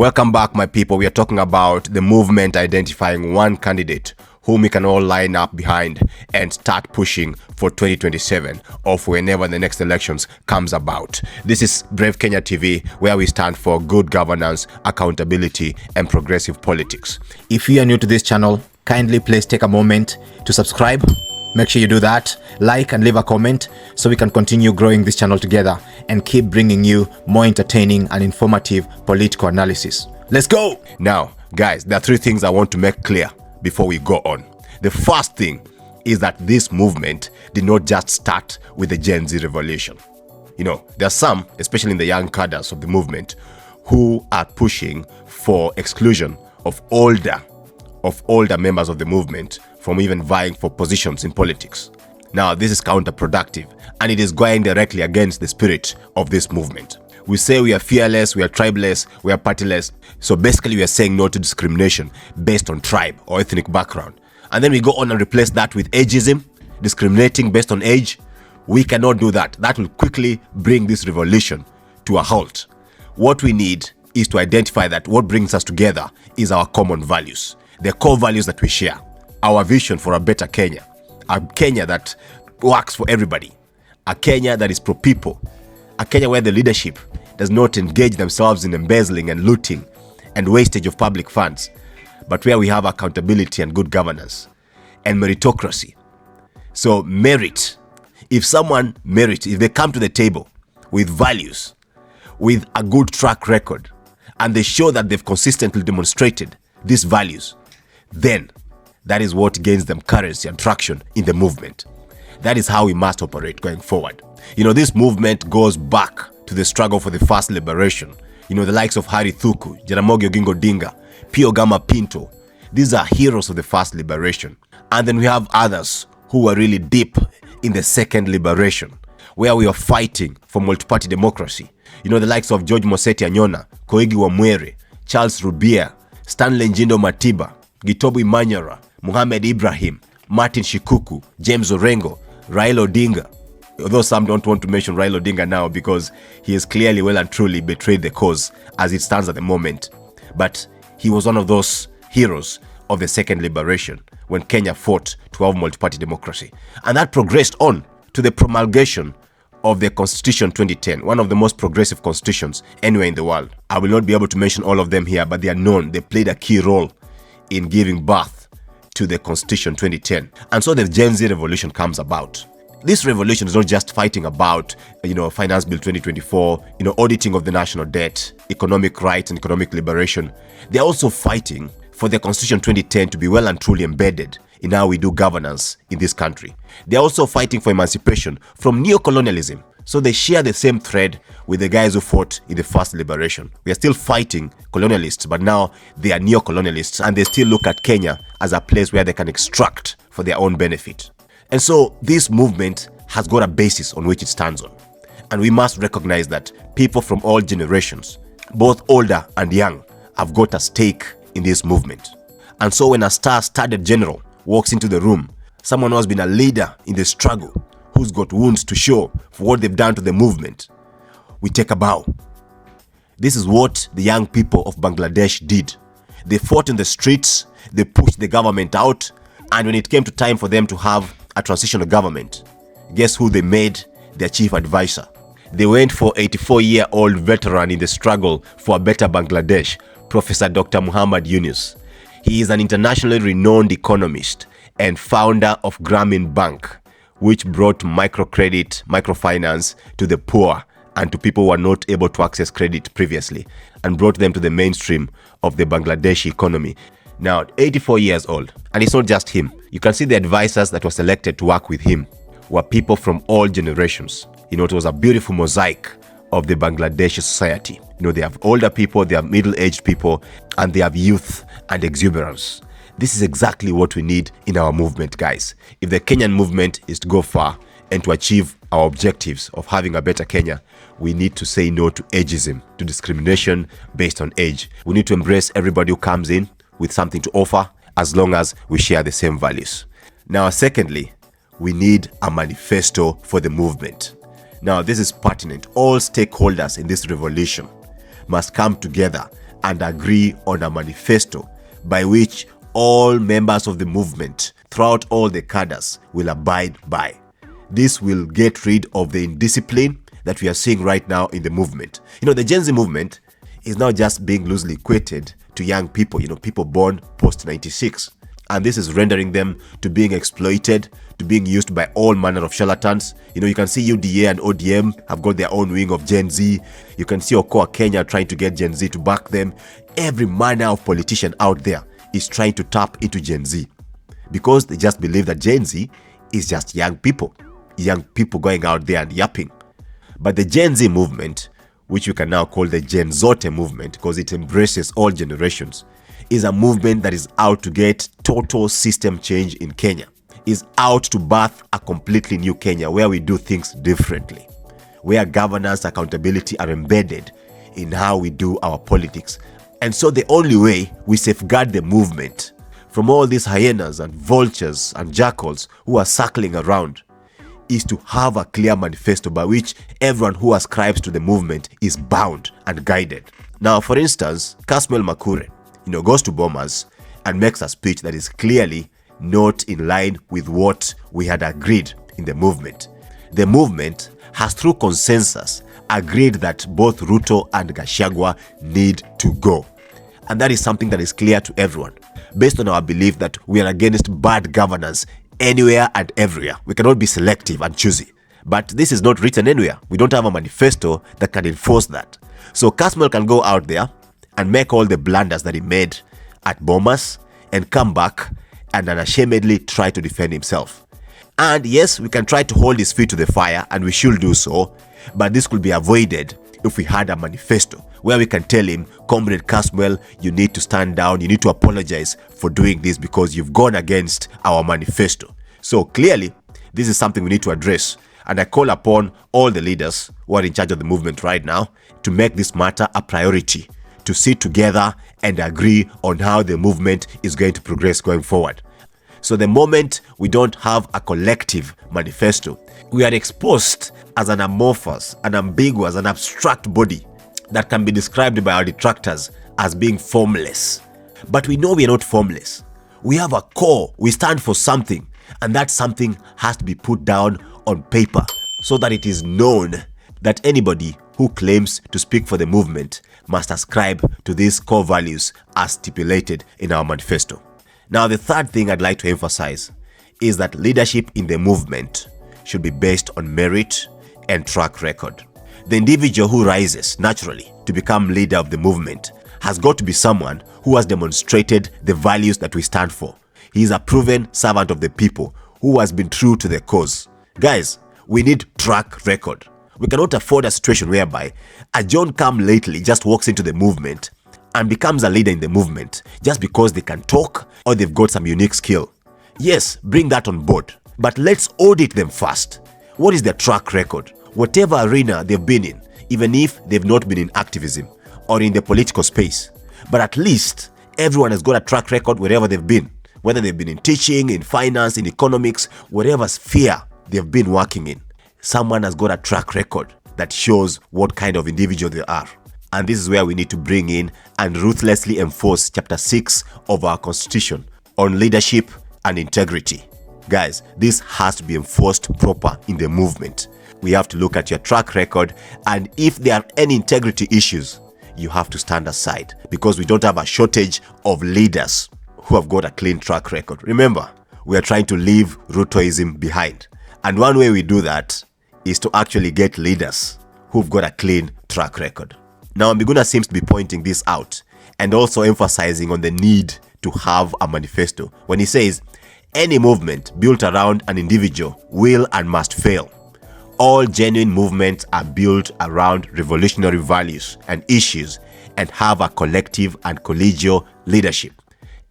Welcome back, my people. We are talking about the movement identifying one candidate whom we can all line up behind and start pushing for 2027 or for whenever the next elections comes about. This is Brave Kenya TV, where we stand for good governance, accountability, and progressive politics. If you are new to this channel, kindly please take a moment to subscribe. Make sure you do that, like and leave a comment so we can continue growing this channel together and keep bringing you more entertaining and informative political analysis. Let's go! Now, guys, there are three things I want to make clear before we go on. The first thing is that this movement did not just start with the Gen Z revolution. You know, there are some, especially in the young cadres of the movement, who are pushing for exclusion of older members of the movement from even vying for positions in politics. Now, this is counterproductive, and it is going directly against the spirit of this movement. We say we are fearless, we are tribeless, we are partyless. So basically we are saying no to discrimination based on tribe or ethnic background. And then we go on and replace that with ageism, discriminating based on age. We cannot do that. That will quickly bring this revolution to a halt. What we need is to identify that what brings us together is our common values, the core values that we share, our vision for a better Kenya, a Kenya that works for everybody, a Kenya that is pro-people, a Kenya where the leadership does not engage themselves in embezzling and looting and wastage of public funds, but where we have accountability and good governance and meritocracy. So merit, if someone merits, if they come to the table with values, with a good track record, and they show that they've consistently demonstrated these values, then that is what gains them currency and traction in the movement. That is how we must operate going forward. You know, this movement goes back to the struggle for the first liberation. You know, the likes of Harry Thuku, Jaramogi Oginga Odinga, Pio Gama Pinto. These are heroes of the first liberation. And then we have others who were really deep in the second liberation, where we are fighting for multi-party democracy. You know, the likes of George Moseti Anyona, Koigi Wamwere, Charles Rubia, Stanley Njindo Matiba, Gitobu Imanyara, Muhammad Ibrahim, Martin Shikuku, James Orengo, Raila Odinga. Although some don't want to mention Raila Odinga now because he has clearly well and truly betrayed the cause as it stands at the moment. But he was one of those heroes of the second liberation when Kenya fought to have multi-party democracy. And that progressed on to the promulgation of the Constitution 2010, one of the most progressive constitutions anywhere in the world. I will not be able to mention all of them here, but they are known. They played a key role in giving birth to the Constitution 2010. And so the Gen Z revolution comes about. This revolution is not just fighting about, Finance Bill 2024, auditing of the national debt, economic rights and economic liberation. They're also fighting for the Constitution 2010 to be well and truly embedded in how we do governance in this country. They're also fighting for emancipation from neo-colonialism. So they share the same thread with the guys who fought in the first liberation. We are still fighting colonialists, but now they are neo-colonialists, and they still look at Kenya as a place where they can extract for their own benefit. And so this movement has got a basis on which it stands on. And we must recognize that people from all generations, both older and young, have got a stake in this movement. And so when a star-studded general walks into the room, someone who has been a leader in the struggle, who's got wounds to show for what they've done to the movement, we take a bow. This is what the young people of Bangladesh did. They fought in the streets, they pushed the government out, and when it came to time for them to have a transitional government, guess who they made their chief advisor? They went for 84-year-old veteran in the struggle for a better Bangladesh, Professor Dr. Muhammad Yunus. He is an internationally renowned economist and founder of Grameen Bank, which brought microcredit, microfinance to the poor and to people who are not able to access credit previously, and brought them to the mainstream of the Bangladeshi economy. Now, 84 years old, and it's not just him. You can see the advisors that were selected to work with him were people from all generations. It was a beautiful mosaic of the Bangladeshi society. They have older people, they have middle-aged people, and they have youth and exuberance. This is exactly what we need in our movement, guys. If the Kenyan movement is to go far and to achieve our objectives of having a better Kenya, we need to say no to ageism, to discrimination based on age. We need to embrace everybody who comes in with something to offer, as long as we share the same values. Now, secondly, we need a manifesto for the movement. Now, this is pertinent. All stakeholders in this revolution must come together and agree on a manifesto by which all members of the movement throughout all the cadres will abide by. This will get rid of the indiscipline that we are seeing right now in the movement. The Gen Z movement is now just being loosely equated to young people, people born post-96. And this is rendering them to being exploited, to being used by all manner of charlatans. You can see UDA and ODM have got their own wing of Gen Z. You can see Okoa Kenya trying to get Gen Z to back them. Every manner of politician out there is trying to tap into Gen Z because they just believe that Gen Z is just young people going out there and yapping. But the Gen Z movement, which we can now call the Gen Zote movement because it embraces all generations, is a movement that is out to get total system change in Kenya, is out to birth a completely new Kenya where we do things differently, where governance, accountability are embedded in how we do our politics. And so the only way we safeguard the movement from all these hyenas and vultures and jackals who are circling around is to have a clear manifesto by which everyone who ascribes to the movement is bound and guided. Now, for instance, Kasmuel Makure, goes to Bomas and makes a speech that is clearly not in line with what we had agreed in the movement. The movement has, through consensus, agreed that both Ruto and Gachagua need to go. And that is something that is clear to everyone, based on our belief that we are against bad governance anywhere and everywhere. We cannot be selective and choosy. But this is not written anywhere. We don't have a manifesto that can enforce that. So Kasmuel can go out there and make all the blunders that he made at Bomas and come back and unashamedly try to defend himself. And yes, we can try to hold his feet to the fire, and we should do so, but this could be avoided if we had a manifesto where we can tell him, Comrade Kasmuel, you need to stand down, you need to apologize for doing this because you've gone against our manifesto. So clearly, this is something we need to address, and I call upon all the leaders who are in charge of the movement right now to make this matter a priority, to sit together and agree on how the movement is going to progress going forward. So the moment we don't have a collective manifesto, we are exposed as an amorphous, an ambiguous, an abstract body that can be described by our detractors as being formless. But we know we are not formless. We have a core, we stand for something, and that something has to be put down on paper so that it is known that anybody who claims to speak for the movement must ascribe to these core values as stipulated in our manifesto. Now, the third thing I'd like to emphasize is that leadership in the movement should be based on merit and track record. The individual who rises naturally to become leader of the movement has got to be someone who has demonstrated the values that we stand for. He is a proven servant of the people who has been true to the cause. Guys, we need track record. We cannot afford a situation whereby a John Come lately just walks into the movement and becomes a leader in the movement just because they can talk or they've got some unique skill. Yes, bring that on board, but let's audit them first. What is their track record? Whatever arena they've been in, even if they've not been in activism or in the political space, but at least everyone has got a track record wherever they've been, whether they've been in teaching, in finance, in economics, whatever sphere they've been working in. Someone has got a track record that shows what kind of individual they are. And this is where we need to bring in and ruthlessly enforce Chapter 6 of our Constitution on leadership and integrity. Guys, this has to be enforced proper in the movement. We have to look at your track record, and if there are any integrity issues, you have to stand aside because we don't have a shortage of leaders who have got a clean track record. Remember, we are trying to leave RUTOism behind. And one way we do that is to actually get leaders who've got a clean track record. Now, Mbiguna seems to be pointing this out and also emphasizing on the need to have a manifesto when he says, any movement built around an individual will and must fail. All genuine movements are built around revolutionary values and issues and have a collective and collegial leadership.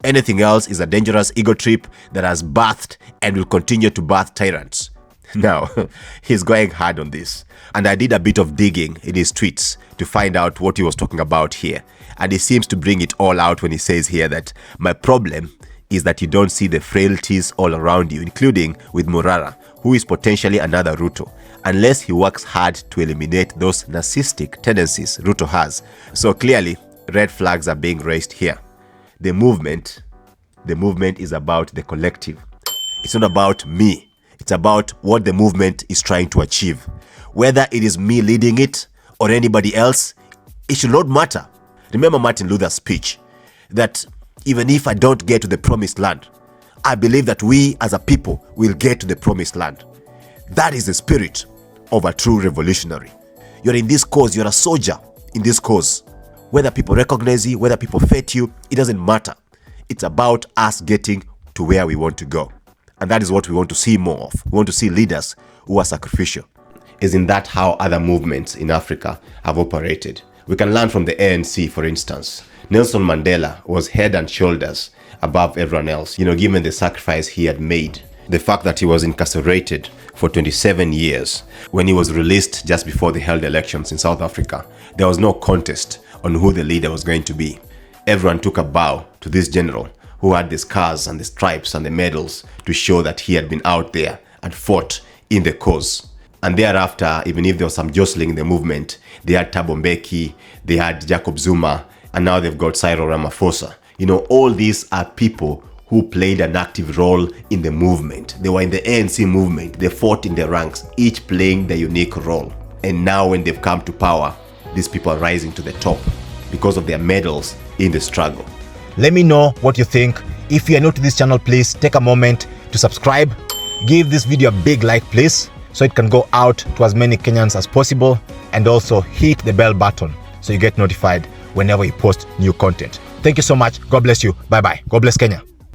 Anything else is a dangerous ego trip that has birthed and will continue to birth tyrants. Now, he's going hard on this. And I did a bit of digging in his tweets to find out what he was talking about here. And he seems to bring it all out when he says here that my problem is that you don't see the frailties all around you, including with Morara, who is potentially another Ruto, unless he works hard to eliminate those narcissistic tendencies Ruto has. So clearly, red flags are being raised here. The movement is about the collective. It's not about me. It's about what the movement is trying to achieve. Whether it is me leading it or anybody else, it should not matter. Remember Martin Luther's speech that even if I don't get to the promised land, I believe that we as a people will get to the promised land. That is the spirit of a true revolutionary. You're in this cause, you're a soldier in this cause. Whether people recognize you, whether people fete you, it doesn't matter. It's about us getting to where we want to go. And that is what we want to see more of. We want to see leaders who are sacrificial. Isn't that how other movements in Africa have operated? We can learn from the ANC, for instance. Nelson Mandela was head and shoulders above everyone else, given the sacrifice he had made. The fact that he was incarcerated for 27 years. When he was released just before the held elections in South Africa, there was no contest on who the leader was going to be. Everyone took a bow to this general who had the scars and the stripes and the medals to show that he had been out there and fought in the cause. And thereafter, even if there was some jostling in the movement, they had Thabo Mbeki, they had Jacob Zuma, and now they've got Cyril Ramaphosa. All these are people who played an active role in the movement. They were in the ANC movement. They fought in the ranks, each playing their unique role. And now when they've come to power, these people are rising to the top because of their medals in the struggle. Let me know what you think. If you are new to this channel, please take a moment to subscribe. Give this video a big like, please, so it can go out to as many Kenyans as possible. And also hit the bell button so you get notified whenever we post new content. Thank you so much. God bless you. Bye-bye. God bless Kenya.